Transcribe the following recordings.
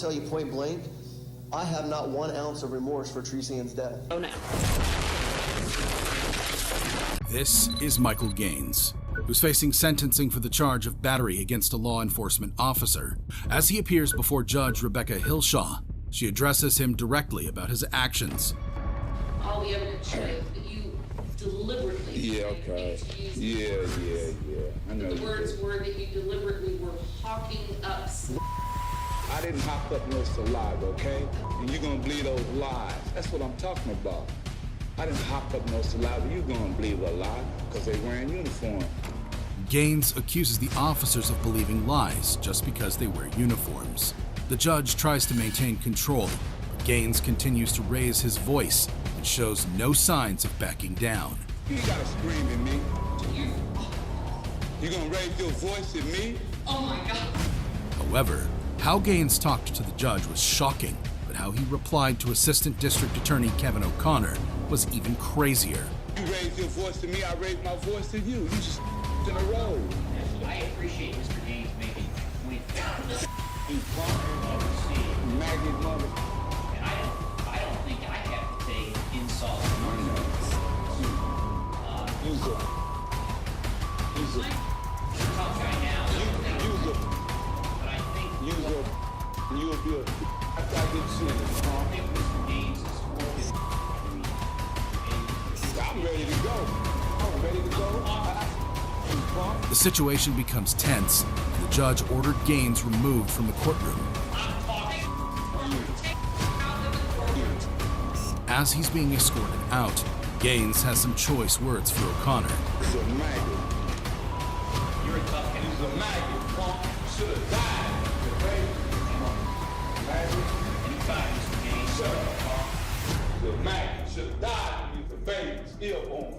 Tell you point blank, I have not 1 ounce of remorse for Treesian's death. Oh no. This is Michael Gaines, who's facing sentencing for the charge of battery against a law enforcement officer. As he appears before Judge Rebecca Hillshaw, she addresses him directly about his actions. All the evidence shows that you deliberately. Yeah, okay. Yeah. I know. The words were that you deliberately were hawking up. I didn't hop up no saliva, okay? And you're gonna believe those lies. That's what I'm talking about. I didn't hop up no saliva. You're gonna believe a lie because they wearing uniform. Gaines accuses the officers of believing lies just because they wear uniforms. The judge tries to maintain control. Gaines continues to raise his voice and shows no signs of backing down. You gotta scream at me. You gonna raise your voice at me? Oh my God. However, how Gaines talked to the judge was shocking, but how he replied to Assistant District Attorney Kevin O'Connor was even crazier. You raise your voice to me, I raise my voice to you. You just in a row. I appreciate Mr. Gaines making a point. You maggot mother. And I don't think I have to take insults. Use it. Tough guy now. Use it. But I think Use it. You'll be a... After I get serious, I think Mr. Gaines is working. I'm ready to go. I'm ready to go. The situation becomes tense, and the judge ordered Gaines removed from the courtroom. As he's being escorted out, Gaines has some choice words for O'Connor. He's a maggot. You're a tough guy. He's a maggot, punk. Should have died. Maggot. Anytime, Mr. Gaines. Shut up, punk. He's a maggot. Should have died when he was a baby, stillborn.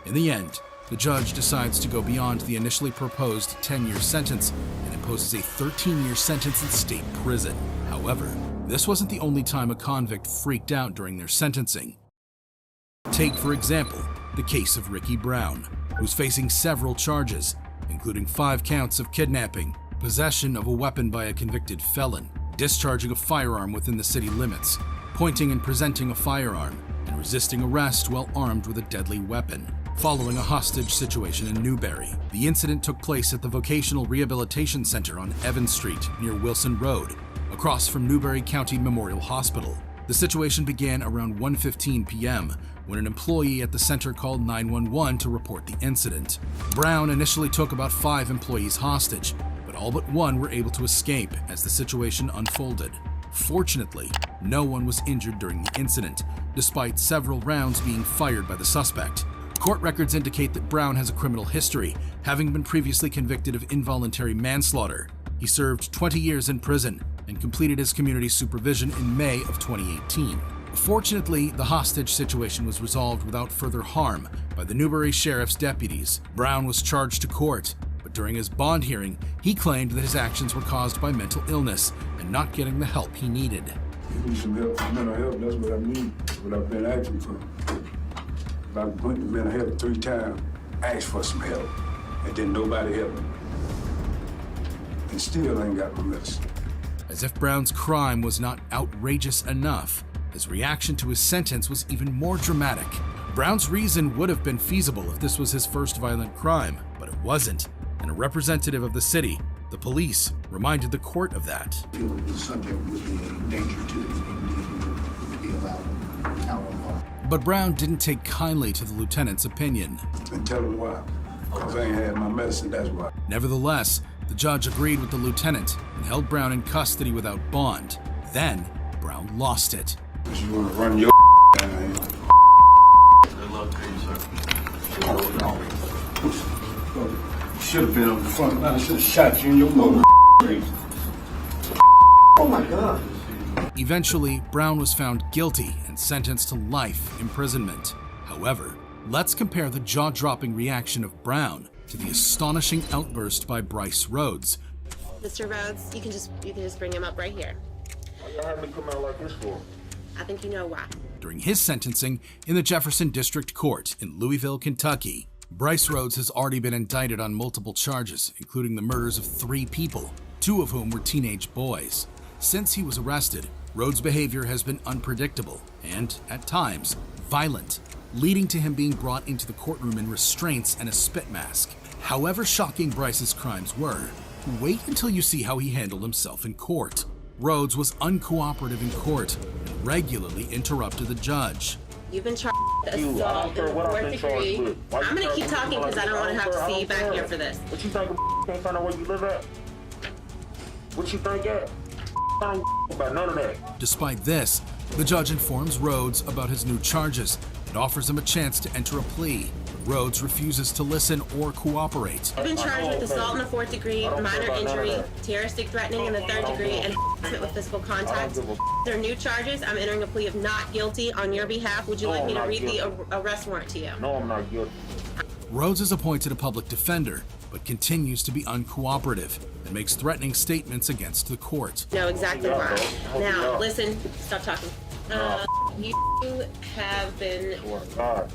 In the end, the judge decides to go beyond the initially proposed 10-year sentence and imposes a 13-year sentence in state prison. However, this wasn't the only time a convict freaked out during their sentencing. Take, for example, the case of Ricky Brown, who's facing several charges, including 5 counts of kidnapping, possession of a weapon by a convicted felon, discharging a firearm within the city limits, pointing and presenting a firearm, and resisting arrest while armed with a deadly weapon. Following a hostage situation in Newberry, the incident took place at the Vocational Rehabilitation Center on Evans Street near Wilson Road, across from Newberry County Memorial Hospital. The situation began around 1:15 p.m. when an employee at the center called 911 to report the incident. Brown initially took about 5 employees hostage, but all but 1 were able to escape as the situation unfolded. Fortunately, no one was injured during the incident, despite several rounds being fired by the suspect. Court records indicate that Brown has a criminal history, having been previously convicted of involuntary manslaughter. He served 20 years in prison and completed his community supervision in May of 2018. Fortunately, the hostage situation was resolved without further harm by the Newberry Sheriff's deputies. Brown was charged to court, but during his bond hearing, he claimed that his actions were caused by mental illness and not getting the help he needed. Give me some help for mental health, that's what I need, what I've been asking for. I went to mental health 3 times, asked for some help, and then nobody helped me. And still ain't got no medicine. As if Brown's crime was not outrageous enough, his reaction to his sentence was even more dramatic. Brown's reason would have been feasible if this was his first violent crime, but it wasn't, and a representative of the city, the police, reminded the court of that. The subject would be a danger to the community, would be allowed out of law. But Brown didn't take kindly to the lieutenant's opinion. And tell him why. Because I ain't had my medicine, that's why. Nevertheless, the judge agreed with the lieutenant and held Brown in custody without bond. Then, Brown lost it. You want to run your down here. Good luck to you, sir. You should have been on the front line. I should have shot you in your mother. Oh my God. Eventually, Brown was found guilty and sentenced to life imprisonment. However, let's compare the jaw-dropping reaction of Brown to the astonishing outburst by Bryce Rhodes. Mr. Rhodes, you can just bring him up right here. Why y'all having me come out like this for? I think you know why. During his sentencing in the Jefferson District Court in Louisville, Kentucky, Bryce Rhodes has already been indicted on multiple charges, including the murders of 3 people. 2 of whom were teenage boys. Since he was arrested, Rhodes' behavior has been unpredictable and, at times, violent, leading to him being brought into the courtroom in restraints and a spit mask. However shocking Bryce's crimes were, wait until you see how he handled himself in court. Rhodes was uncooperative in court and regularly interrupted the judge. You've been charged with assault in the 4th degree. I'm gonna keep talking because I don't want to have to see you back here for this. What you think can't find out where you live at? What you think at? I don't about none of that. Despite this, the judge informs Rhodes about his new charges and offers him a chance to enter a plea. Rhodes refuses to listen or cooperate. I've been charged with assault in the 4th degree, minor injury, terroristic threatening in the 3rd degree, and with physical contact. There are new charges. I'm entering a plea of not guilty on your behalf. Would you like me to read the arrest warrant to you? No, I'm not guilty. Rhodes is appointed a public defender, but continues to be uncooperative and makes threatening statements against the court. No, exactly why. Now, listen, stop talking. You have been... Are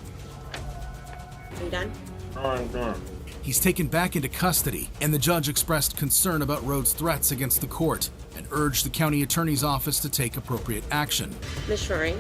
you done? No, I ain't done. He's taken back into custody, and the judge expressed concern about Rhodes' threats against the court and urged the county attorney's office to take appropriate action. Ms. Shoring,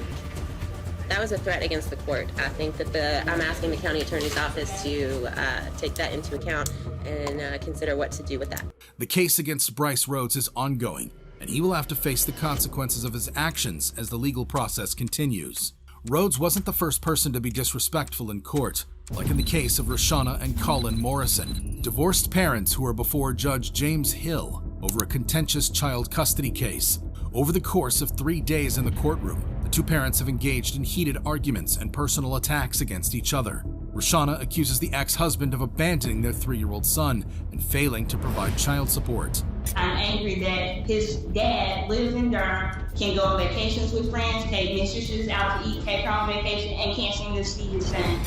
that was a threat against the court. I think that I'm asking the county attorney's office to take that into account and consider what to do with that. The case against Bryce Rhodes is ongoing, and he will have to face the consequences of his actions as the legal process continues. Rhodes wasn't the first person to be disrespectful in court, like in the case of Roshana and Colin Morrison, divorced parents who were before Judge James Hill over a contentious child custody case. Over the course of 3 days in the courtroom, the 2 parents have engaged in heated arguments and personal attacks against each other. Roshana accuses the ex-husband of abandoning their 3-year-old son and failing to provide child support. I'm angry that his dad lives in Durham, can go on vacations with friends, take mistresses out to eat, take her on vacation, and can't seem to see his son.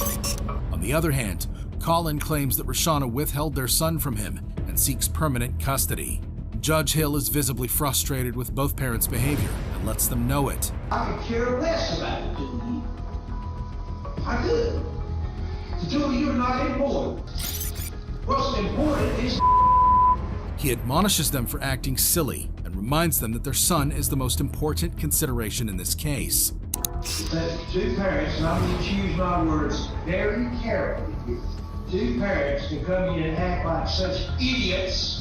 On the other hand, Colin claims that Roshana withheld their son from him and seeks permanent custody. Judge Hill is visibly frustrated with both parents' behavior and lets them know it. I could care less about it, dude. I could. The 2 of you are not important. What's important is... He admonishes them for acting silly and reminds them that their son is the most important consideration in this case. That 2 parents, and I'm going to choose my words very carefully here, 2 parents can come in and act like such idiots,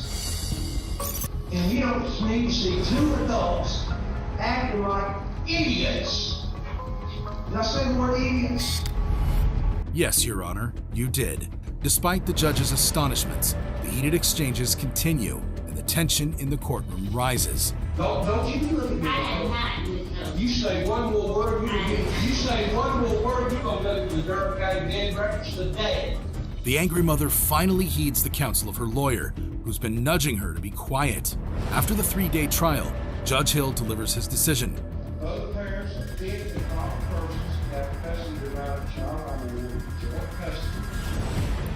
and you don't need to see 2 adults acting like idiots. Did I say the word idiots? Yes, Your Honor, you did. Despite the judge's astonishments, the heated exchanges continue and the tension in the courtroom rises. Don't you look at me. You say one more word, you say one more word, you're gonna go to the Durham County bed and breakfast today. The angry mother finally heeds the counsel of her lawyer, who's been nudging her to be quiet. After the 3-day trial, Judge Hill delivers his decision. Both parents of fit and proper persons have custody of our child under joint custody.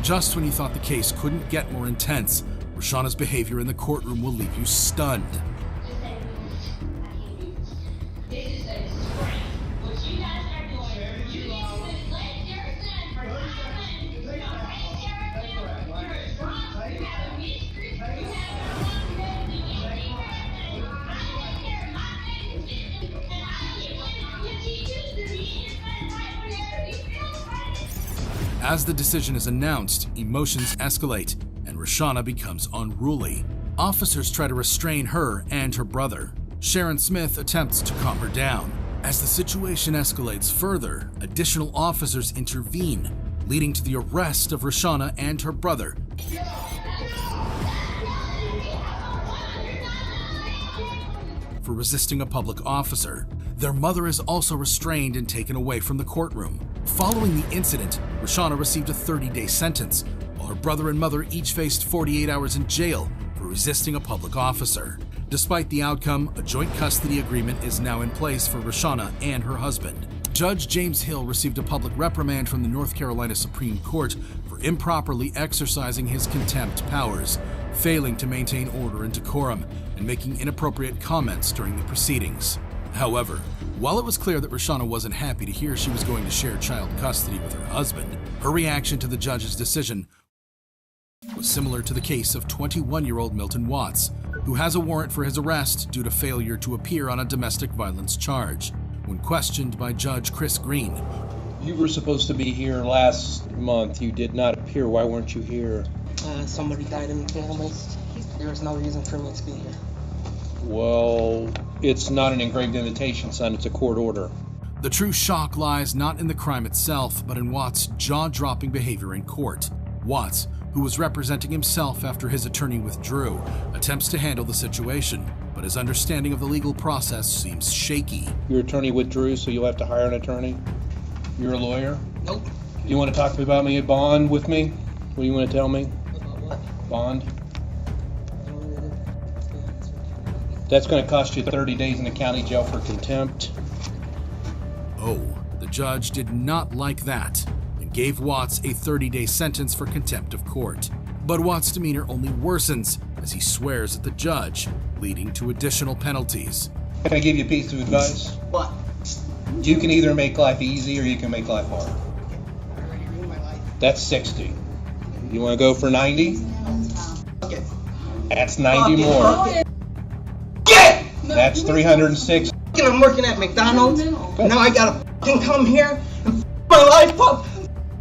Just when you thought the case couldn't get more intense, Roshana's behavior in the courtroom will leave you stunned. As the decision is announced, emotions escalate, and Roshana becomes unruly. Officers try to restrain her and her brother. Sharon Smith attempts to calm her down. As the situation escalates further, additional officers intervene, leading to the arrest of Roshana and her brother. For resisting a public officer. Their mother is also restrained and taken away from the courtroom. Following the incident, Roshana received a 30-day sentence, while her brother and mother each faced 48 hours in jail for resisting a public officer. Despite the outcome, a joint custody agreement is now in place for Roshana and her husband. Judge James Hill received a public reprimand from the North Carolina Supreme Court for improperly exercising his contempt powers, failing to maintain order and decorum, and making inappropriate comments during the proceedings. However, while it was clear that Roshana wasn't happy to hear she was going to share child custody with her husband, her reaction to the judge's decision was similar to the case of 21-year-old Milton Watts, who has a warrant for his arrest due to failure to appear on a domestic violence charge. When questioned by Judge Chris Green, "You were supposed to be here last month. You did not appear. Why weren't you here?" Somebody died in the family. There was no reason for me to be here. "Well, it's not an engraved invitation, son. It's a court order." The true shock lies not in the crime itself, but in Watts' jaw-dropping behavior in court. Watts, who was representing himself after his attorney withdrew, attempts to handle the situation, but his understanding of the legal process seems shaky. Your attorney withdrew, so you'll have to hire an attorney? You're a lawyer? Nope. You want to talk about me at bond with me? What do you want to tell me? About what? Bond? That's going to cost you 30 days in the county jail for contempt. Oh, the judge did not like that and gave Watts a 30-day sentence for contempt of court. But Watts' demeanor only worsens as he swears at the judge, leading to additional penalties. Can I give you a piece of advice? What? You can either make life easy or you can make life hard. I already ruined my life. That's 60. You want to go for 90? Fuck it. That's 90 Fuck it. more. Fuck it. Get! That's 306. I'm working at McDonald's. Good. Now I gotta fucking come here and f my life up.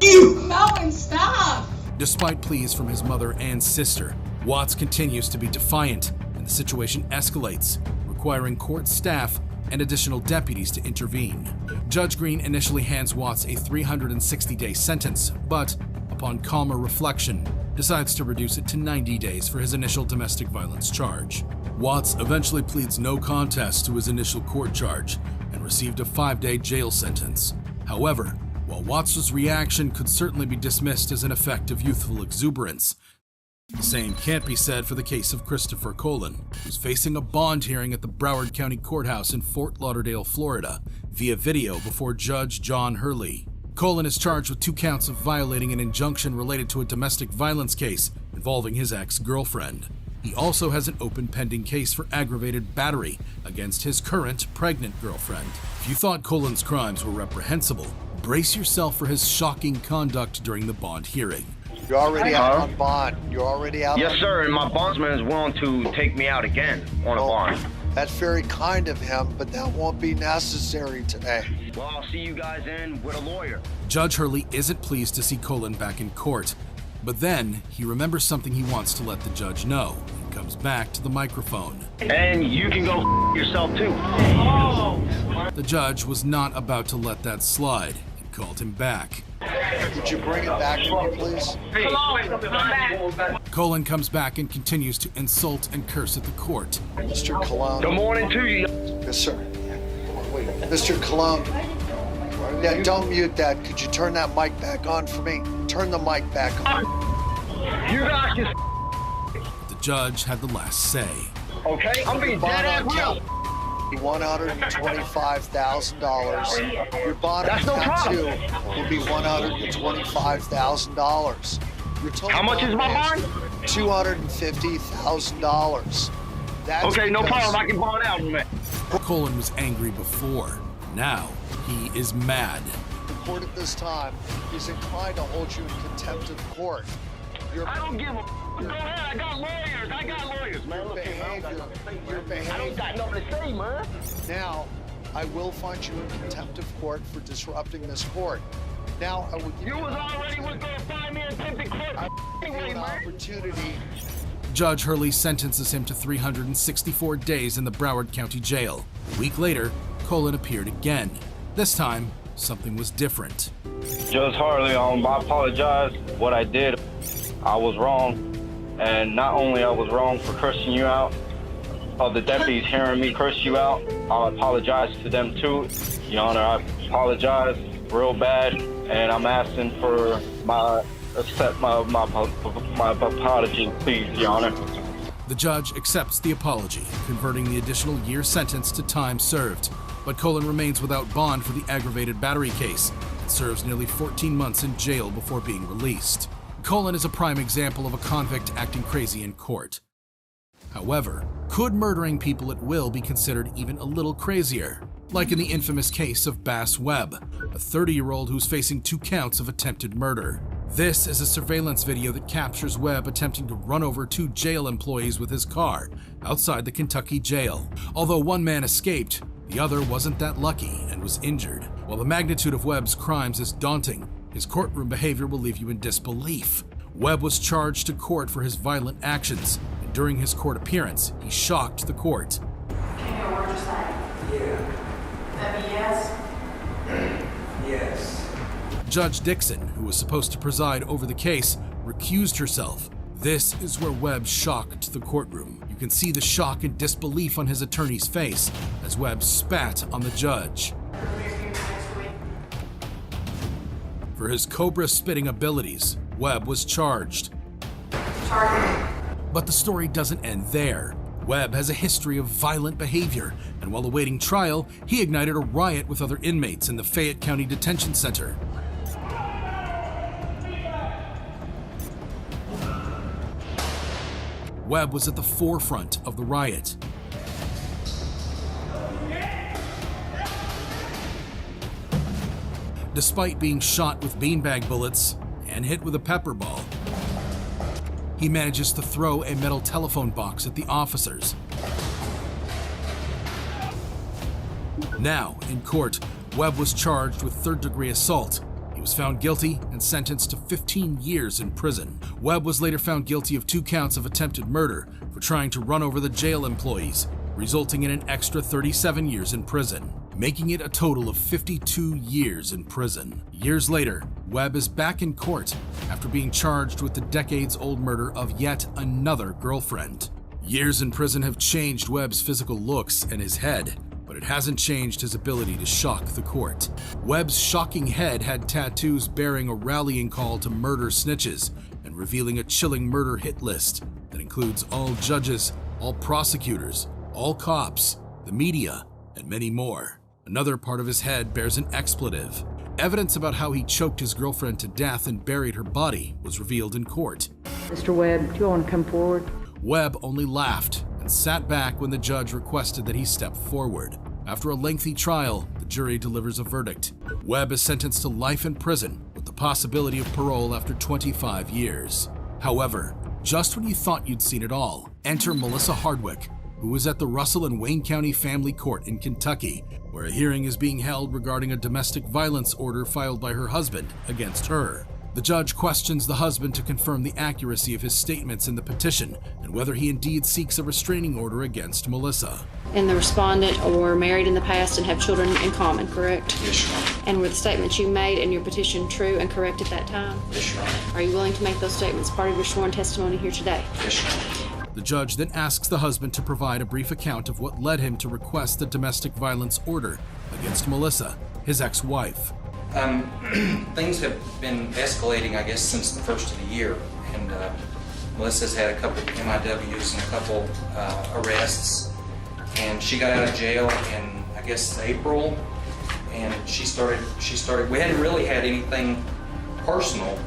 You! Melvin, stop! Despite pleas from his mother and sister, Watts continues to be defiant, and the situation escalates, requiring court staff and additional deputies to intervene. Judge Green initially hands Watts a 360-day sentence, but upon calmer reflection, decides to reduce it to 90 days for his initial domestic violence charge. Watts eventually pleads no contest to his initial court charge and received a 5-day jail sentence. However, while Watts' reaction could certainly be dismissed as an effect of youthful exuberance, the same can't be said for the case of Christopher Colon, who's facing a bond hearing at the Broward County Courthouse in Fort Lauderdale, Florida, via video before Judge John Hurley. Colon is charged with 2 counts of violating an injunction related to a domestic violence case involving his ex-girlfriend. He also has an open pending case for aggravated battery against his current pregnant girlfriend. If you thought Colon's crimes were reprehensible, brace yourself for his shocking conduct during the bond hearing. You're already out on bond. You're already out. Yes, sir, and my bondsman is willing to take me out again on a bond. That's very kind of him, but that won't be necessary today. Well, I'll see you guys in with a lawyer. Judge Hurley isn't pleased to see Colon back in court, but then he remembers something he wants to let the judge know and comes back to the microphone. And you can go yourself too. The judge was not about to let that slide and called him back. Could you bring it back to me, please? Colon comes back and continues to insult and curse at the court. Mr. Cologne. Good morning to you. Yes, sir. Wait, Mr. Cologne. Yeah, don't mute that. Could you turn that mic back on for me? Turn the mic back on. You guys just... The judge had the last say. Okay, I'm being dead ass real. $125,000. Your bond on count 2 will be $125,000. Your total How much is my bond? $250,000. Okay, no problem. I can bond out, man. Colon was angry before. Now he is mad. The court at this time is inclined to hold you in contempt of court. I don't give a... Go ahead, I got lawyers, man. Your behavior. I don't got nothing to say, man. Now, I will find you in contempt of court for disrupting this court. Now, I will give you was already going to find me in contempt of court. an opportunity. Judge Hurley sentences him to 364 days in the Broward County Jail. A week later, Colon appeared again. This time, something was different. Judge Harley, I apologize. What I did, I was wrong. And not only I was wrong for cursing you out, of the deputies hearing me curse you out, I apologize to them too. Your Honor, I apologize real bad, and I'm asking for my apology, please, Your Honor. The judge accepts the apology, converting the additional year sentence to time served. But Colon remains without bond for the aggravated battery case and serves nearly 14 months in jail before being released. Colon is a prime example of a convict acting crazy in court. However, could murdering people at will be considered even a little crazier? Like in the infamous case of Bass Webb, a 30-year-old who's facing 2 counts of attempted murder. This is a surveillance video that captures Webb attempting to run over 2 jail employees with his car outside the Kentucky jail. Although one man escaped, the other wasn't that lucky and was injured. While the magnitude of Webb's crimes is daunting, his courtroom behavior will leave you in disbelief. Webb was charged to court for his violent actions, and during his court appearance, he shocked the court. Can you word your saying? Yeah. That be yes? Yes. Judge Dixon, who was supposed to preside over the case, recused herself. This is where Webb shocked the courtroom. You can see the shock and disbelief on his attorney's face as Webb spat on the judge. For his cobra spitting abilities, Webb was charged. But the story doesn't end there. Webb has a history of violent behavior, and while awaiting trial, he ignited a riot with other inmates in the Fayette County Detention Center. Webb was at the forefront of the riot. Despite being shot with beanbag bullets and hit with a pepper ball, he manages to throw a metal telephone box at the officers. Now, in court, Webb was charged with third-degree assault. He was found guilty and sentenced to 15 years in prison. Webb was later found guilty of 2 counts of attempted murder for trying to run over the jail employees, resulting in an extra 37 years in prison, making it a total of 52 years in prison. Years later, Webb is back in court after being charged with the decades-old murder of yet another girlfriend. Years in prison have changed Webb's physical looks and his head, but it hasn't changed his ability to shock the court. Webb's shocking head had tattoos bearing a rallying call to murder snitches and revealing a chilling murder hit list that includes all judges, all prosecutors, all cops, the media, and many more. Another part of his head bears an expletive. Evidence about how he choked his girlfriend to death and buried her body was revealed in court. Mr. Webb, do you want to come forward? Webb only laughed and sat back when the judge requested that he step forward. After a lengthy trial, the jury delivers a verdict. Webb is sentenced to life in prison with the possibility of parole after 25 years. However, just when you thought you'd seen it all, enter Melissa Hardwick, who was at the Russell and Wayne County Family Court in Kentucky, where a hearing is being held regarding a domestic violence order filed by her husband against her. The judge questions the husband to confirm the accuracy of his statements in the petition and whether he indeed seeks a restraining order against Melissa. And the respondent were married in the past and have children in common, correct? Yes, Your Honor. And were the statements you made in your petition true and correct at that time? Yes, Your Honor. Are you willing to make those statements part of your sworn testimony here today? Yes, Your Honor. The judge then asks the husband to provide a brief account of what led him to request the domestic violence order against Melissa, his ex-wife. Things have been escalating, I guess, since the first of the year, and Melissa's had a couple MIWs and a couple arrests, and she got out of jail in, I guess, April, and she started, we hadn't really had anything personal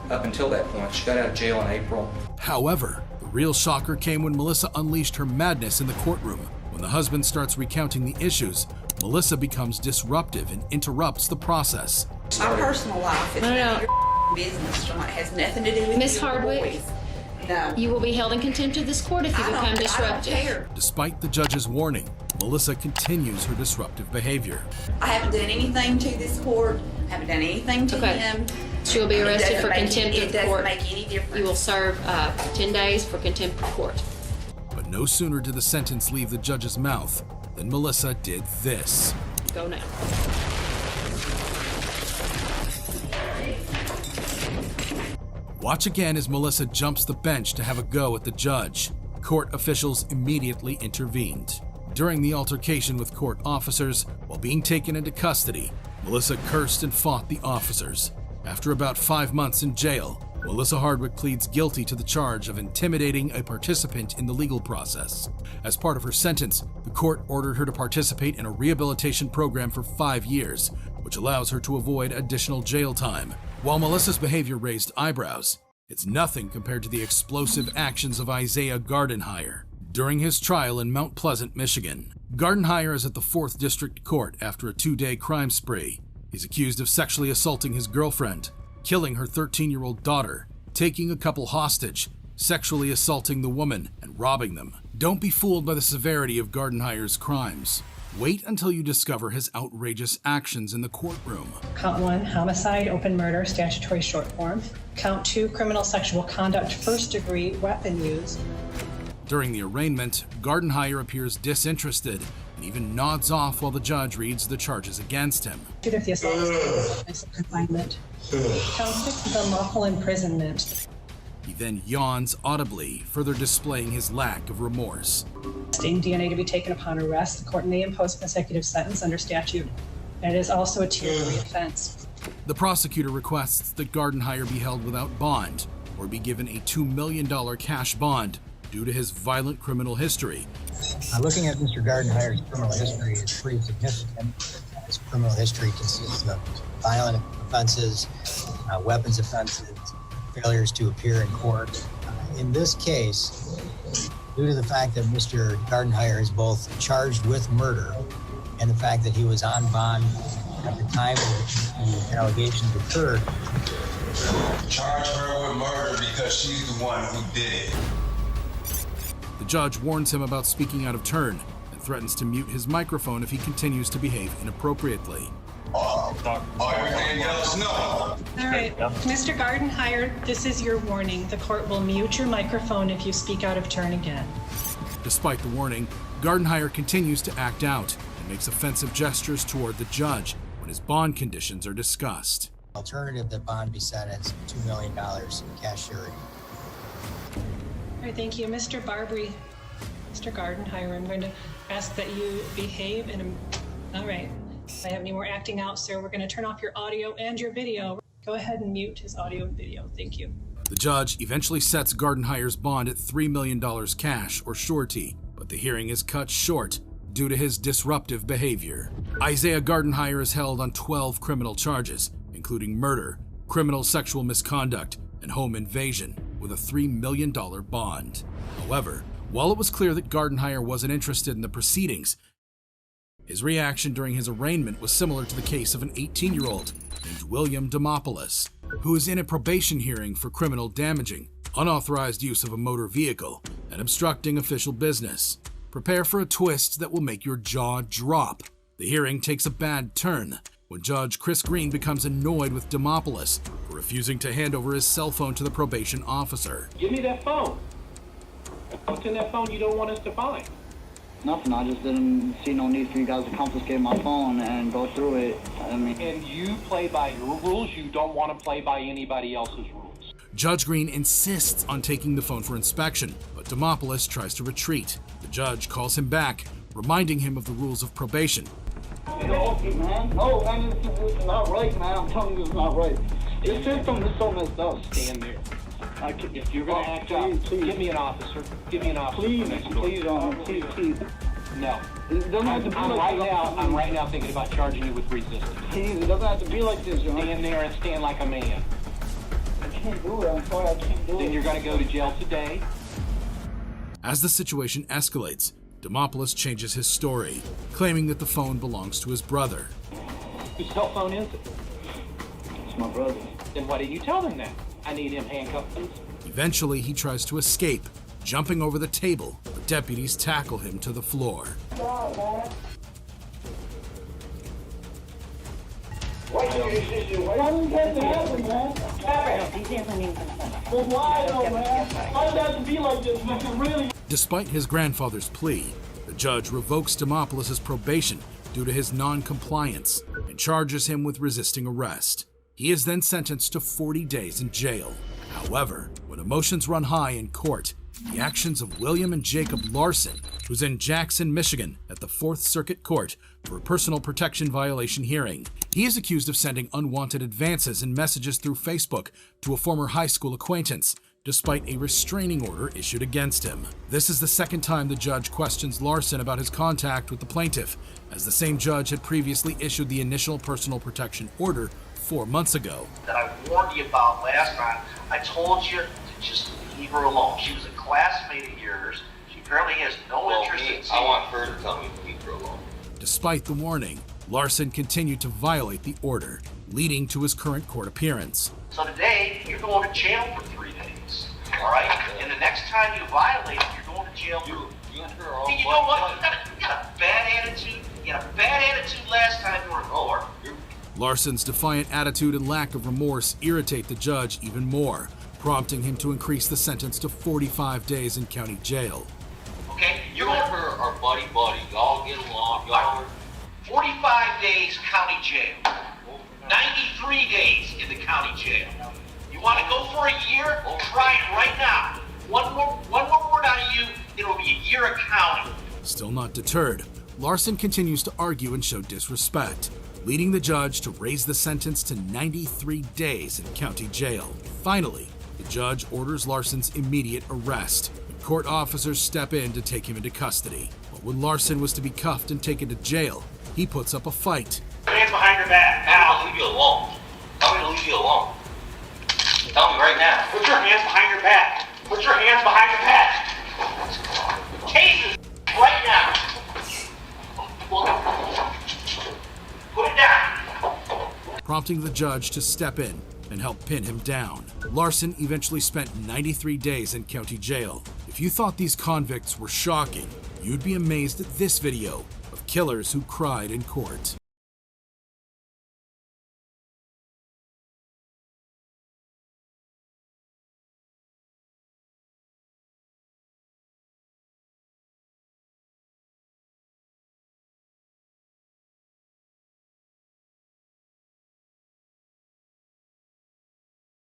up until that point. She got out of jail in April. However, the real shocker came when Melissa unleashed her madness in the courtroom. When the husband starts recounting the issues, Melissa becomes disruptive and interrupts the process. My personal life is none of your business, John. It has nothing to do with Miss you Hardwick, boys. No. you will be held in contempt of this court if you become disruptive. I don't care. Despite the judge's warning, Melissa continues her disruptive behavior. I haven't done anything to this court. I haven't done anything to him. She will be arrested for contempt of It the court. doesn't make any difference. You will serve 10 days for contempt of court. But no sooner did the sentence leave the judge's mouth than Melissa did this. Go now. Watch again as Melissa jumps the bench to have a go at the judge. Court officials immediately intervened. During the altercation with court officers, while being taken into custody, Melissa cursed and fought the officers. After about 5 months in jail, Melissa Hardwick pleads guilty to the charge of intimidating a participant in the legal process. As part of her sentence, the court ordered her to participate in a rehabilitation program for 5 years, which allows her to avoid additional jail time. While Melissa's behavior raised eyebrows, it's nothing compared to the explosive actions of Isaiah Gardenhire during his trial in Mount Pleasant, Michigan. Gardenhire is at the 4th District Court after a 2-day crime spree. He's accused of sexually assaulting his girlfriend, killing her 13-year-old daughter, taking a couple hostage, sexually assaulting the woman, and robbing them. Don't be fooled by the severity of Gardenhire's crimes. Wait until you discover his outrageous actions in the courtroom. Count 1, homicide, open murder, statutory short form. Count 2, criminal sexual conduct, first degree, weapon use. During the arraignment, Gardenhire appears disinterested and even nods off while the judge reads the charges against him. If the assault is confinement. Count 6, unlawful imprisonment. He then yawns audibly, further displaying his lack of remorse. DNA to be taken upon arrest. The court may impose a consecutive sentence under statute. And it is also a Tier 3 offense. The prosecutor requests that Gardenhire be held without bond or be given a $2 million cash bond due to his violent criminal history. Looking at Mr. Gardenhire's criminal history is pretty significant. His criminal history consists of violent offenses, weapons offenses, failures to appear in court. In this case, due to the fact that Mr. Gardenhire is both charged with murder and the fact that he was on bond at the time that the allegations occurred. Charge her with murder because she's the one who did it. The judge warns him about speaking out of turn and threatens to mute his microphone if he continues to behave inappropriately. Everything else, no. All right, Mr. Gardenhire, this is your warning. The court will mute your microphone if you speak out of turn again. Despite the warning, Gardenhire continues to act out and makes offensive gestures toward the judge when his bond conditions are discussed. Alternative that bond be set at $2 million in cash surety. All right, thank you. Mr. Barbary, Mr. Gardenhire, I'm going to ask that you behave in a... All right. If I have any more acting out, sir, we're going to turn off your audio and your video. Go ahead and mute his audio and video. Thank you. The judge eventually sets Gardenhire's bond at $3 million cash or surety, but the hearing is cut short due to his disruptive behavior. Isaiah Gardenhire is held on 12 criminal charges, including murder, criminal sexual misconduct, and home invasion, with a $3 million bond. However, while it was clear that Gardenhire wasn't interested in the proceedings, his reaction during his arraignment was similar to the case of an 18-year-old named William Demopoulos, who is in a probation hearing for criminal damaging, unauthorized use of a motor vehicle, and obstructing official business. Prepare for a twist that will make your jaw drop. The hearing takes a bad turn when Judge Chris Green becomes annoyed with Demopoulos for refusing to hand over his cell phone to the probation officer. Give me that phone. What's in that phone you don't want us to find? Nothing, I just didn't see no need for you guys to confiscate my phone and go through it. I mean... And you play by your rules, you don't want to play by anybody else's rules. Judge Green insists on taking the phone for inspection, but Demopoulos tries to retreat. The judge calls him back, reminding him of the rules of probation. Okay, man. No, man, this is not right, man. I'm telling you it's not right. This system is so messed up. Stand there. If you're going to act up, give me an officer. Give me an officer. Please. No. I'm right now thinking about charging you with resistance. Please, it doesn't have to be like this, John. Stand there and stand like a man. I can't do it. I'm sorry, I can't do it. Then you're going to go to jail today. As the situation escalates, Demopoulos changes his story, claiming that the phone belongs to his brother. Whose cell phone is it? It's my brother's. Then why didn't you tell them that? I need him handcuffed, please. Eventually, he tries to escape, jumping over the table, but deputies tackle him to the floor. Despite his grandfather's plea, the judge revokes Demopoulos' probation due to his non-compliance and charges him with resisting arrest. He is then sentenced to 40 days in jail. However, when emotions run high in court, the actions of William and Jacob Larson, who's in Jackson, Michigan, at the 4th Circuit Court for a personal protection violation hearing. He is accused of sending unwanted advances and messages through Facebook to a former high school acquaintance, despite a restraining order issued against him. This is the second time the judge questions Larson about his contact with the plaintiff, as the same judge had previously issued the initial personal protection order 4 months ago. That I warned you about last time. I told you to just leave her alone. She was a classmate of yours. She apparently has no interest in seeing. I want her to tell me to leave her alone. Despite the warning, Larson continued to violate the order, leading to his current court appearance. So today, you're going to jail for 3 days. All right? And the next time you violate it, you're going to jail for... Hey, you know what? You got a bad attitude. You had a bad attitude last time you were in court. Larson's defiant attitude and lack of remorse irritate the judge even more, prompting him to increase the sentence to 45 days in county jail. Okay? You and her are buddy. Y'all get along. Y'all are... 45 days county jail. 93 days in the county jail. You want to go for a year? Try it right now. One more word out of you, it'll be a year of county. Still not deterred, Larson continues to argue and show disrespect, leading the judge to raise the sentence to 93 days in county jail. Finally, the judge orders Larson's immediate arrest. Court officers step in to take him into custody. But when Larson was to be cuffed and taken to jail, he puts up a fight. Hands behind your back. Now, leave you alone. Tell me to leave you alone. Tell me right now. Put your hands behind your back. Put your hands behind your back. Tase this right now. Put it down. Prompting the judge to step in and help pin him down. Larson eventually spent 93 days in county jail. If you thought these convicts were shocking, you'd be amazed at this video of killers who cried in court.